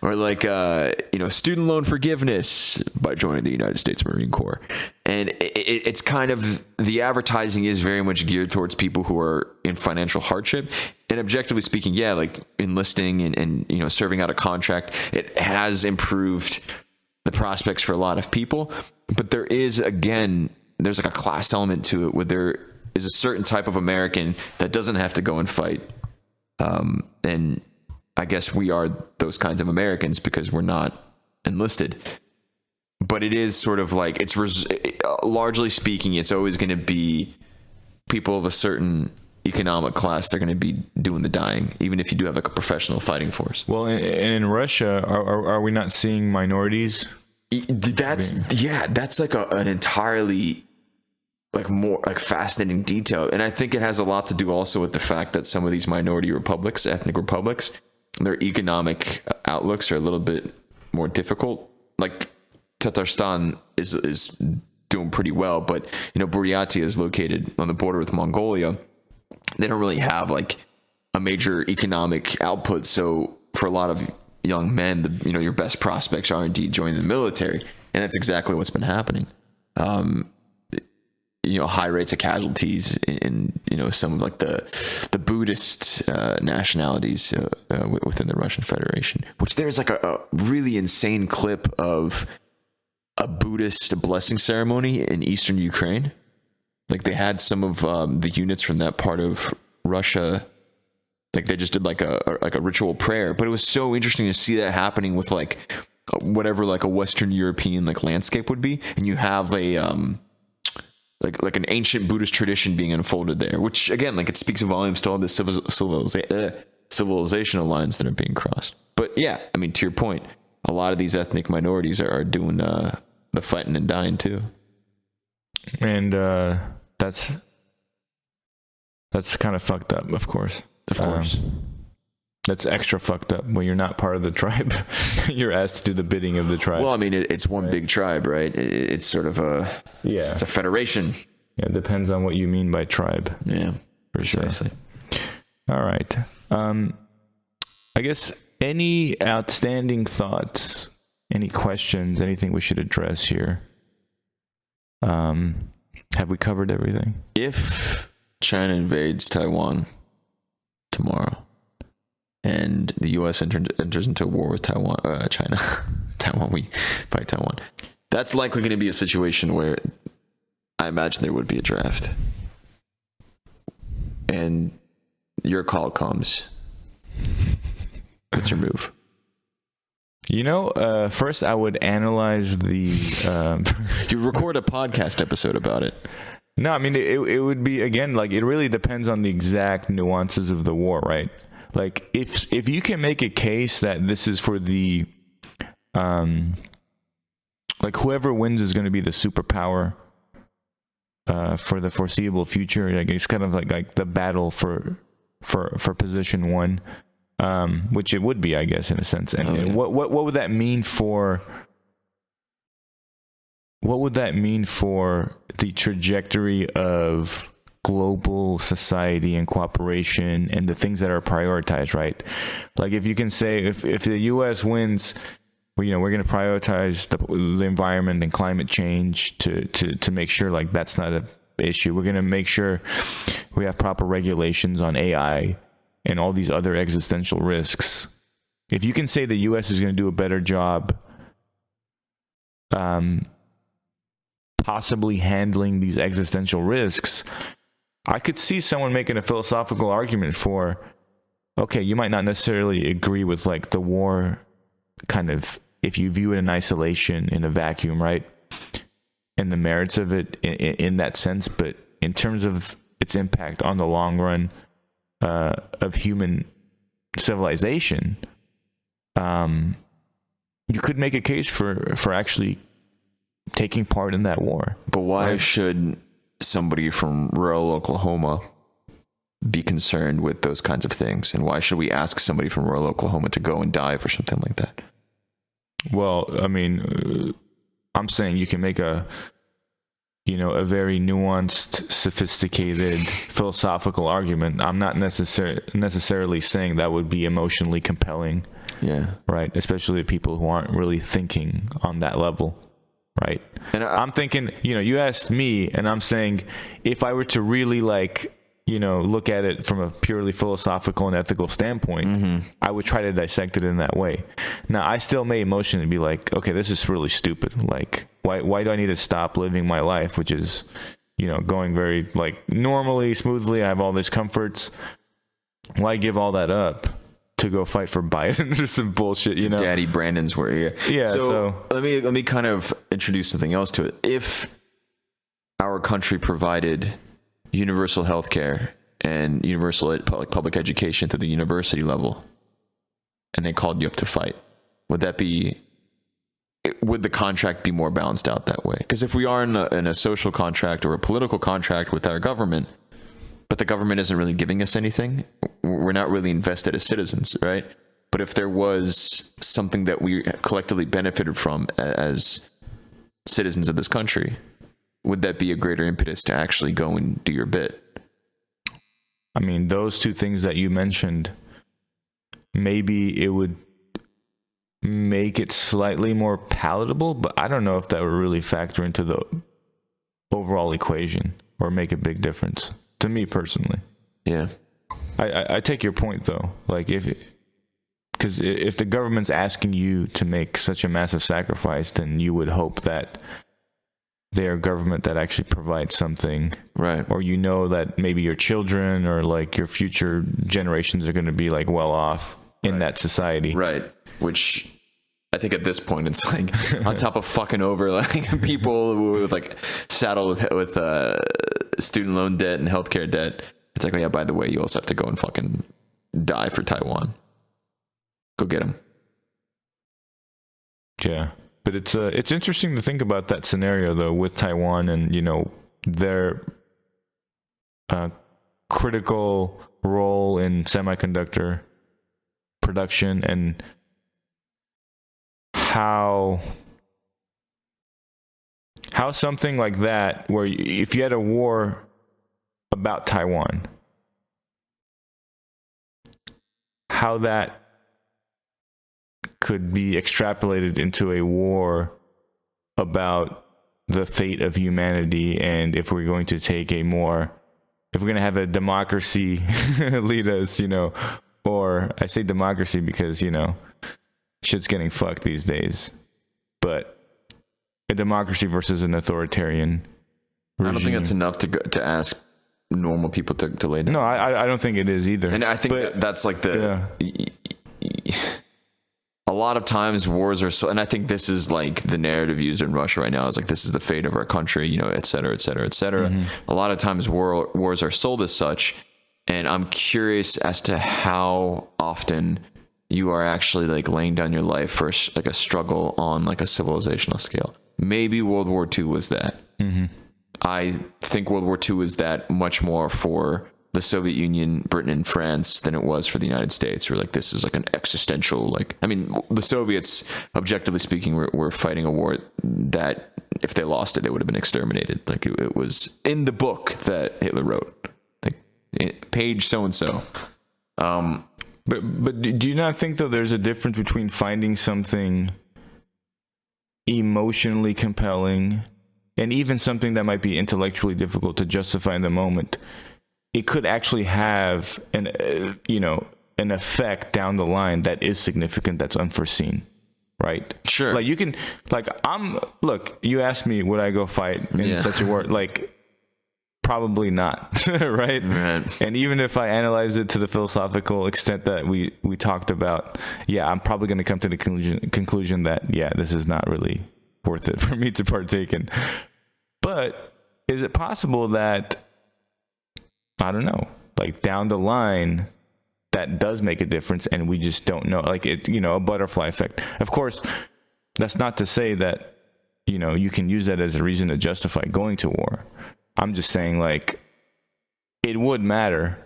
or student loan forgiveness by joining the United States Marine Corps. And it's kind of, the advertising is very much geared towards people who are in financial hardship. And objectively speaking, yeah, enlisting and serving out a contract, it has improved the prospects for a lot of people. But there is, there's a class element to it, where there is a certain type of American that doesn't have to go and fight. And I guess we are those kinds of Americans because we're not enlisted. But it is sort of largely speaking, it's always going to be people of a certain economic class. They're going to be doing the dying, even if you do have a professional fighting force. Well, and in Russia, are we not seeing minorities? That's an entirely more fascinating detail. And I think it has a lot to do also with the fact that some of these minority republics, ethnic republics, their economic outlooks are a little bit more difficult. Tatarstan is doing pretty well, but Buryatia is located on the border with Mongolia. They don't really have a major economic output. So for a lot of young men, your best prospects are indeed joining the military, and that's exactly what's been happening. High rates of casualties in some of the Buddhist nationalities within the Russian Federation, which there's a really insane clip of a Buddhist blessing ceremony in eastern Ukraine. They had some of the units from that part of Russia, they just did a ritual prayer. But it was so interesting to see that happening with whatever a Western European landscape would be, and you have a like an ancient Buddhist tradition being unfolded there, which again, it speaks volumes to all the civilizational lines that are being crossed. But yeah, I mean, to your point, a lot of these ethnic minorities are doing the fighting and dying too. And that's kind of fucked up, of course. Of course. That's extra fucked up when you're not part of the tribe. You're asked to do the bidding of the tribe. Well, I mean, it's one big tribe, right? It's sort of it's a federation. Yeah, it depends on what you mean by tribe. Yeah, precisely. Sure. All right. I guess any outstanding thoughts, any questions, anything we should address here? Have we covered everything? If China invades Taiwan tomorrow, and the U.S. enters into a war with China. We fight Taiwan. That's likely going to be a situation where I imagine there would be a draft. And your call comes. What's your move? First I would analyze the... You record a podcast episode about it. No, I mean, it would be, again, it really depends on the exact nuances of the war, right? If you can make a case that this is for the, whoever wins is going to be the superpower for the foreseeable future. It's kind of like the battle for position one, which it would be, I guess, in a sense. And what would that mean for? What would that mean for the trajectory of global society and cooperation and the things that are prioritized, right? If you can say, if the U.S. wins, we're going to prioritize the environment and climate change to make sure that's not an issue. We're going to make sure we have proper regulations on AI and all these other existential risks. If you can say the U.S. is going to do a better job possibly handling these existential risks, I could see someone making a philosophical argument for, okay, you might not necessarily agree with the war kind of, if you view it in isolation, in a vacuum, right? And the merits of it in that sense, but in terms of its impact on the long run of human civilization, you could make a case for actually taking part in that war. But why should somebody from rural Oklahoma be concerned with those kinds of things? And why should we ask somebody from rural Oklahoma to go and die for something like that? Well, I mean, I'm saying you can make a very nuanced, sophisticated, philosophical argument. I'm not necessarily saying that would be emotionally compelling. Yeah. Right. Especially people who aren't really thinking on that level. Right. And I'm thinking, you asked me, and I'm saying, if I were to really look at it from a purely philosophical and ethical standpoint, I would try to dissect it in that way. Now, I still may emotionally be like, okay, this is really stupid. Like, why do I need to stop living my life, which is, going very normally, smoothly. I have all these comforts. Why give all that up to go fight for Biden or some bullshit, Daddy Brandon's were here. Yeah. So let me kind of introduce something else to it. If our country provided universal health care and universal public education to the university level, and they called you up to fight, would the contract be more balanced out that way? Because if we are in a social contract or a political contract with our government, but the government isn't really giving us anything, we're not really invested as citizens, right? But if there was something that we collectively benefited from as citizens of this country, would that be a greater impetus to actually go and do your bit? I mean, those two things that you mentioned, maybe it would make it slightly more palatable, but I don't know if that would really factor into the overall equation or make a big difference to me personally. Yeah. I take your point though. Because if the government's asking you to make such a massive sacrifice, then you would hope that they are a government that actually provides something, right? Or that maybe your children or your future generations are going to be well off in that society, right? Which I think at this point it's on top of fucking over people who are saddled with student loan debt and healthcare debt. It's oh yeah, by the way, you also have to go and fucking die for Taiwan. Go get them. Yeah. But it's interesting to think about that scenario though with Taiwan and their critical role in semiconductor production and how something like that, where if you had a war about Taiwan, how that could be extrapolated into a war about the fate of humanity, and if we're going to if we're going to have a democracy lead us, or I say democracy because, shit's getting fucked these days, but a democracy versus an authoritarian regime. I don't think that's enough to ask normal people to lay down. No, I don't think it is either. And I think that's a lot of times wars are so, and I think this is the narrative used in Russia right now is this is the fate of our country, et cetera, et cetera, et cetera. Mm-hmm. A lot of times wars are sold as such, and I'm curious as to how often you are actually laying down your life for a struggle on a civilizational scale. Maybe World War II was that. Mm-hmm. I think World War II was that much more for the Soviet Union, Britain, and France than it was for the United States. Where this is an existential, the Soviets, objectively speaking, were fighting a war that if they lost it, they would have been exterminated. It was in the book that Hitler wrote, page so and so. But do you not think though there's a difference between finding something emotionally compelling and even something that might be intellectually difficult to justify in the moment? It could actually have an effect down the line that is significant, that's unforeseen, right? Sure. You can, you asked me, would I go fight in such a war? Probably not, right? And even if I analyze it to the philosophical extent that we talked about, I'm probably going to come to the conclusion that, this is not really worth it for me to partake in. But is it possible that I don't know, like down the line, that does make a difference, and we just don't know. Like it, a butterfly effect. Of course, that's not to say that, you can use that as a reason to justify going to war. I'm just saying, like, it would matter,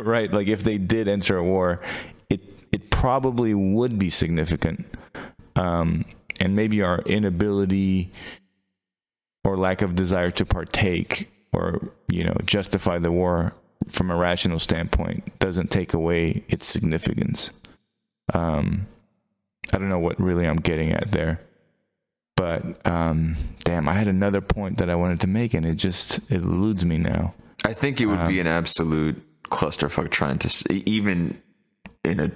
right? Like if they did enter a war, it probably would be significant. And maybe our inability or lack of desire to partake or, justify the war from a rational standpoint doesn't take away its significance. I don't know what really I'm getting at there. But, damn, I had another point that I wanted to make, and it eludes me now. I think it would be an absolute clusterfuck trying to, even in a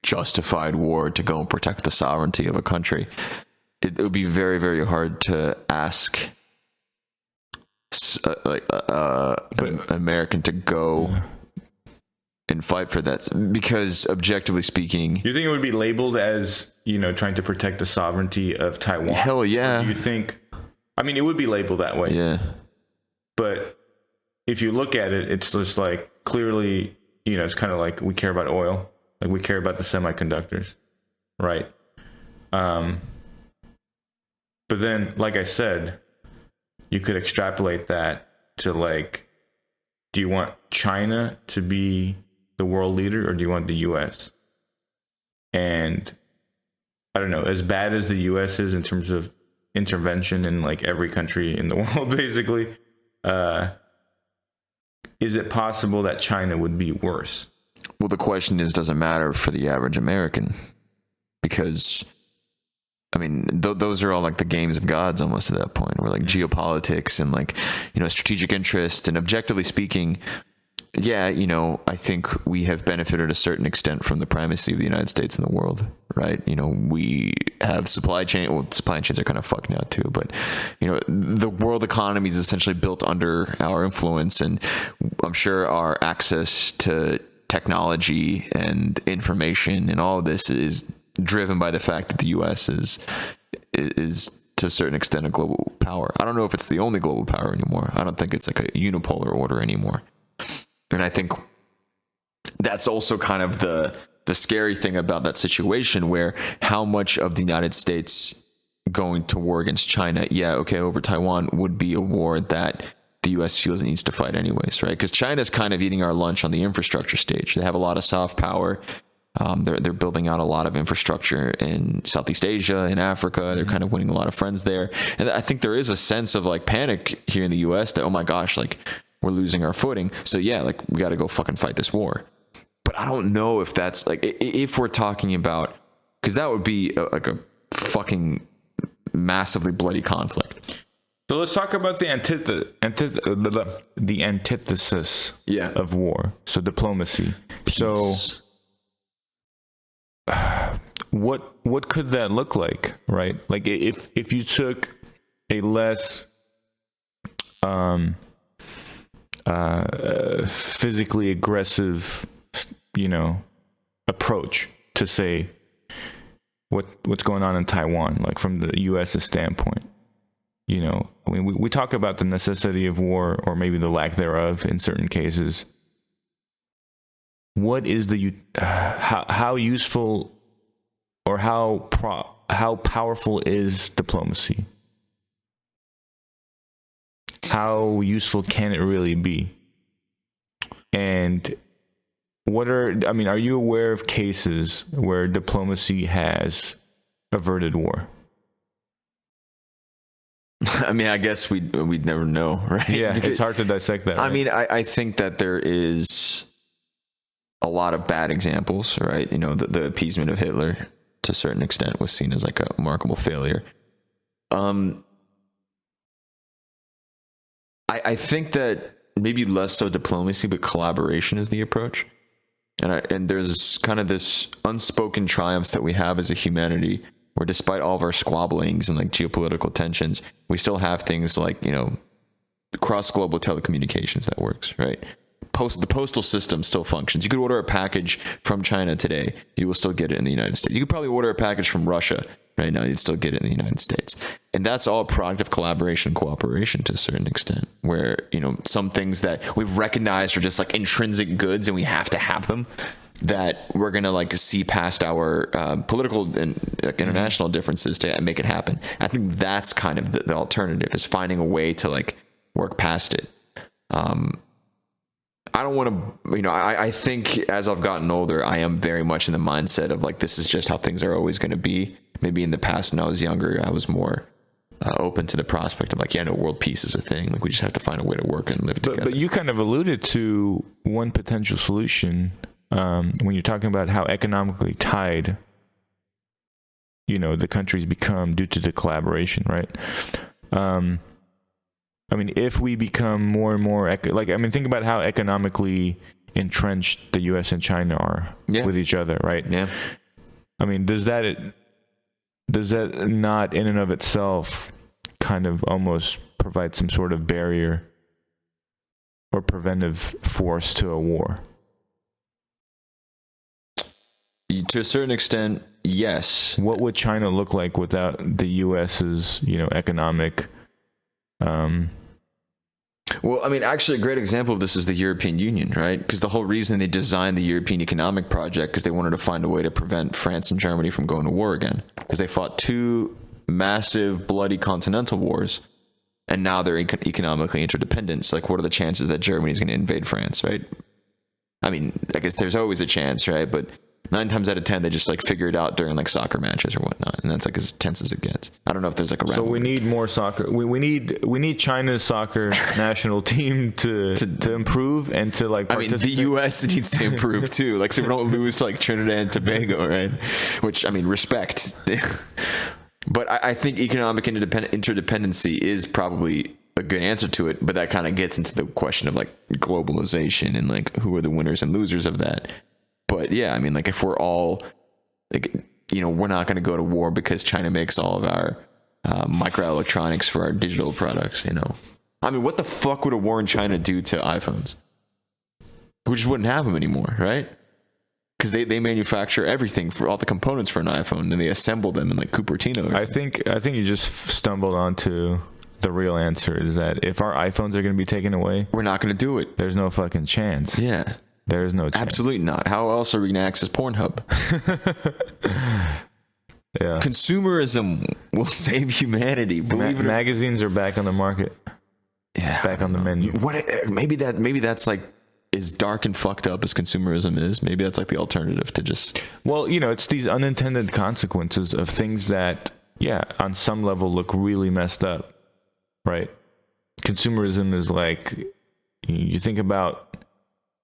justified war, to go and protect the sovereignty of a country. It would be very, very hard to ask an American to go and fight for that, because objectively speaking, you think it would be labeled as, trying to protect the sovereignty of Taiwan? Hell yeah. Or do you think, it would be labeled that way. Yeah. But if you look at it, it's just like, clearly, it's kind of like we care about oil, like we care about the semiconductors, right? But then, like I said, you could extrapolate that to, like, do you want China to be the world leader, or do you want the U.S.? And I don't know, as bad as the U.S. is in terms of intervention in like every country in the world, basically, is it possible that China would be worse? Well, the question is, does it matter for the average American? Because, those are all like the games of gods almost at that point, where like geopolitics and like, strategic interest, and objectively speaking, yeah, I think we have benefited a certain extent from the primacy of the United States in the world, right? We have supply chains are kind of fucked now too, but, the world economy is essentially built under our influence, and I'm sure our access to technology and information and all of this is driven by the fact that the U.S. is to a certain extent a global power. I don't know if it's the only global power anymore. I don't think it's like a unipolar order anymore. And I think that's also kind of the scary thing about that situation, where how much of the United States going to war against China, over Taiwan, would be a war that the U.S. feels it needs to fight anyways, right? Because China's kind of eating our lunch on the infrastructure stage. They have a lot of soft power. They're building out a lot of infrastructure in Southeast Asia, in Africa. They're kind of winning a lot of friends there. And I think there is a sense of like panic here in the U.S. that, oh my gosh, like we're losing our footing. So yeah, like we got to go fucking fight this war. But I don't know if that's like, if we're talking about, because that would be like a fucking massively bloody conflict. So let's talk about the antithesis of war. So diplomacy. Peace. So what could that look like, right? Like if you took a less physically aggressive, approach to say what's going on in Taiwan, like from the U.S.'s standpoint. We talk about the necessity of war, or maybe the lack thereof in certain cases. What is how useful or how powerful is diplomacy? How useful can it really be? And are you aware of cases where diplomacy has averted war? I guess we'd never know, right? Yeah, because it's hard to dissect that. Right? I think that there is a lot of bad examples, right? The appeasement of Hitler to a certain extent was seen as like a remarkable failure. I think that maybe less so diplomacy, but collaboration is the approach. And there's kind of this unspoken triumphs that we have as a humanity, where despite all of our squabblings and like geopolitical tensions, we still have things like, cross global telecommunications that works, right? the postal system still functions. You could order a package from China today, you will still get it in the United States. You could probably order a package from Russia right now, you'd still get it in the United States. And that's all a product of collaboration and cooperation to a certain extent, where, you know, some things that we've recognized are just like intrinsic goods and we have to have them, that we're going to like see past our political and international differences to make it happen. I think that's kind of the alternative, is finding a way to like work past it. I don't want to, you know, I think as I've gotten older, I am very much in the mindset of like, this is just how things are always going to be. Maybe in the past when I was younger, I was more open to the prospect of like, yeah, no, world peace is a thing. Like, we just have to find a way to work and live together. But you kind of alluded to one potential solution when you're talking about how economically tied, you know, the countries become due to the collaboration, right? I mean, if we become more and more, think about how economically entrenched the U.S. and China are with each other, right? Yeah. I mean, does that not in and of itself kind of almost provide some sort of barrier or preventive force to a war? To a certain extent, yes. What would China look like without the U.S.'s, you know, economic... Well, I mean, actually, a great example of this is the European Union, right? Because the whole reason they designed the European Economic Project, because they wanted to find a way to prevent France and Germany from going to war again. Because they fought two massive, bloody continental wars, and now they're economically interdependent. So, like, what are the chances that Germany's going to invade France, right? I mean, I guess there's always a chance, right? But 9 times out of 10, they just like figure it out during like soccer matches or whatnot, and that's like as tense as it gets. I don't know if there's like a rivalry. So we need more soccer. We need China's soccer national team to improve and to like. I mean, the U.S. needs to improve too, like so we don't lose to like Trinidad and Tobago, right? Which, I mean, respect. But I think economic interdependency is probably a good answer to it, but that kind of gets into the question of like globalization and like who are the winners and losers of that. But yeah, I mean, like if we're all like, you know, we're not going to go to war because China makes all of our microelectronics for our digital products, you know. I mean, what the fuck would a war in China do to iPhones? We just wouldn't have them anymore, right? Because they manufacture everything for all the components for an iPhone, and they assemble them in like Cupertino. I think you just stumbled onto the real answer, is that if our iPhones are going to be taken away, we're not going to do it. There's no fucking chance. Yeah. There's no chance. Absolutely not. How else are we going to access Pornhub? Yeah. Consumerism will save humanity. Believe it. Magazines are back on the market. Yeah. Back on the menu. Maybe that's like as dark and fucked up as consumerism is. Maybe that's like the alternative to just. Well, you know, it's these unintended consequences of things that, yeah, on some level look really messed up, right? Consumerism is like, you think about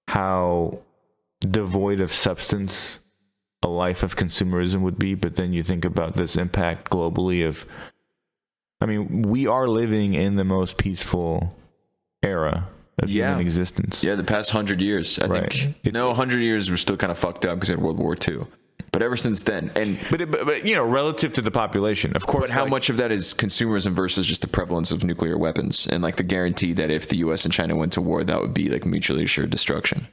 how devoid of substance a life of consumerism would be, but then you think about this impact globally of, I mean, we are living in the most peaceful era of human existence. Yeah, the past 100 years, I think. 100 years we're still kind of fucked up because of World War II. But ever since then, and but you know, relative to the population, of course. But how much of that is consumerism versus just the prevalence of nuclear weapons and like the guarantee that if the U.S. and China went to war, that would be like mutually assured destruction?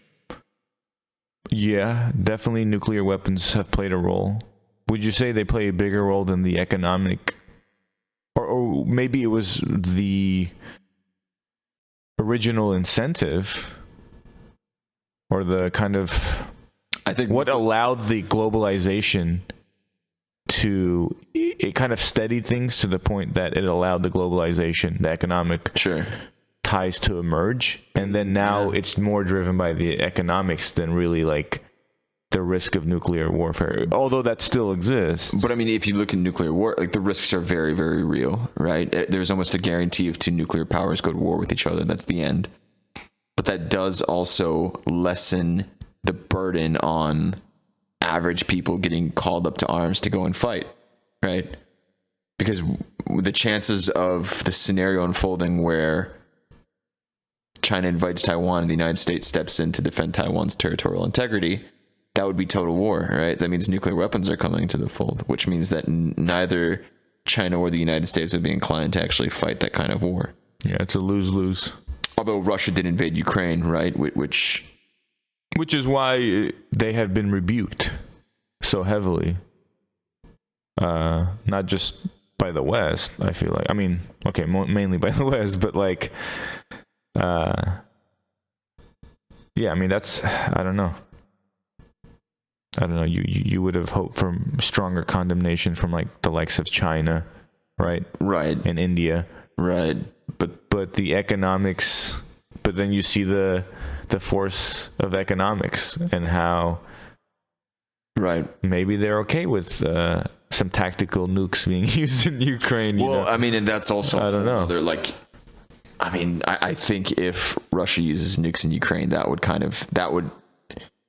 Yeah, definitely nuclear weapons have played a role. Would you say they play a bigger role than the economic, or maybe it was the original incentive, or the kind of, I think what allowed the globalization to, it kind of steadied things to the point that it allowed the globalization, the economic ties to emerge. And then now it's more driven by the economics than really like the risk of nuclear warfare, although that still exists. But I mean, if you look at nuclear war, like the risks are very, very real, right? There's almost a guarantee if two nuclear powers go to war with each other, that's the end. But that does also lessen the burden on average people getting called up to arms to go and fight, right? Because the chances of the scenario unfolding where China invades Taiwan and the United States steps in to defend Taiwan's territorial integrity, that would be total war, right? That means nuclear weapons are coming into the fold, which means that neither China or the United States would be inclined to actually fight that kind of war. Yeah, it's a lose-lose. Although Russia did invade Ukraine, right? Which is why they have been rebuked so heavily. Not just by the West, I feel like. I mean, okay, mainly by the West, but like, yeah, I mean, that's, I don't know. You would have hoped for stronger condemnation from like the likes of China, right? Right. And India. Right. But the economics, but then you see the force of economics and how right. maybe they're okay with some tactical nukes being used in Ukraine. Well, I mean, and that's also, I don't know. They're like, I mean, I think if Russia uses nukes in Ukraine, that would,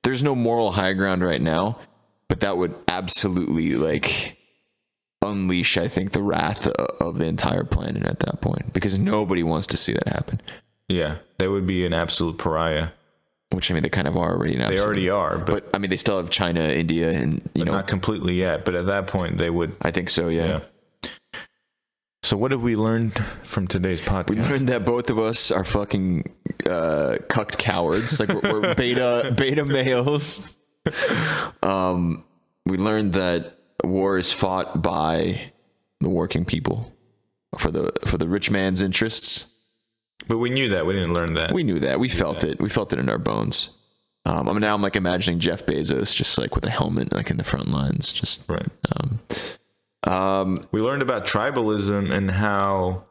there's no moral high ground right now, but that would absolutely like unleash, I think, the wrath of the entire planet at that point, because nobody wants to see that happen. Yeah, they would be an absolute pariah. Which, I mean, they kind of are already. They already are, but I mean, they still have China, India, and not completely yet. But at that point, they would. I think so. Yeah. So what have we learned from today's podcast? We learned that both of us are fucking cucked cowards. Like we're beta males. We learned that war is fought by the working people for the rich man's interests. But we knew that. We didn't learn that. We knew that. We felt it. We felt it in our bones. I mean, now I'm like imagining Jeff Bezos just like with a helmet, like in the front lines, just right. We learned about tribalism and how,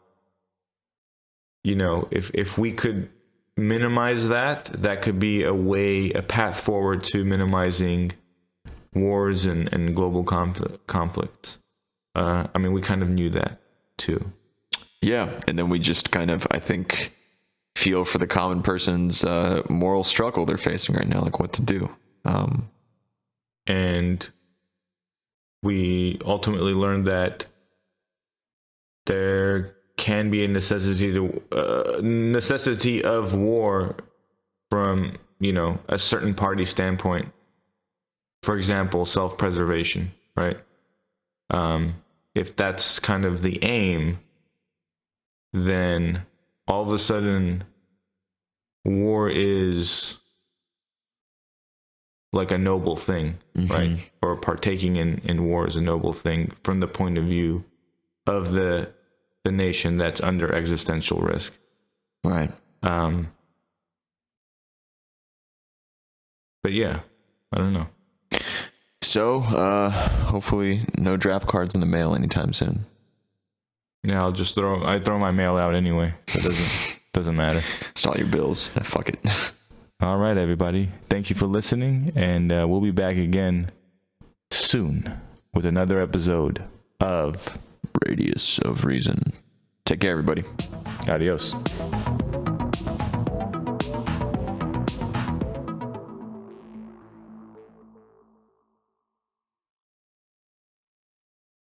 if we could minimize that could be a path forward to minimizing wars and global conflicts. I mean, we kind of knew that too. Yeah, and then we just kind of, I think, feel for the common person's moral struggle they're facing right now, like what to do. And we ultimately learned that there can be a necessity of war from, a certain party standpoint. For example, self-preservation, right? If that's kind of the aim, then all of a sudden war is like a noble thing, right? Or partaking in war is a noble thing from the point of view of the nation that's under existential risk. Right. But yeah, I don't know. So, hopefully no draft cards in the mail anytime soon. Yeah, I throw my mail out anyway. It doesn't matter. It's all your bills. Fuck it. All right, everybody. Thank you for listening, and we'll be back again soon with another episode of Radius of Reason. Take care, everybody. Adios.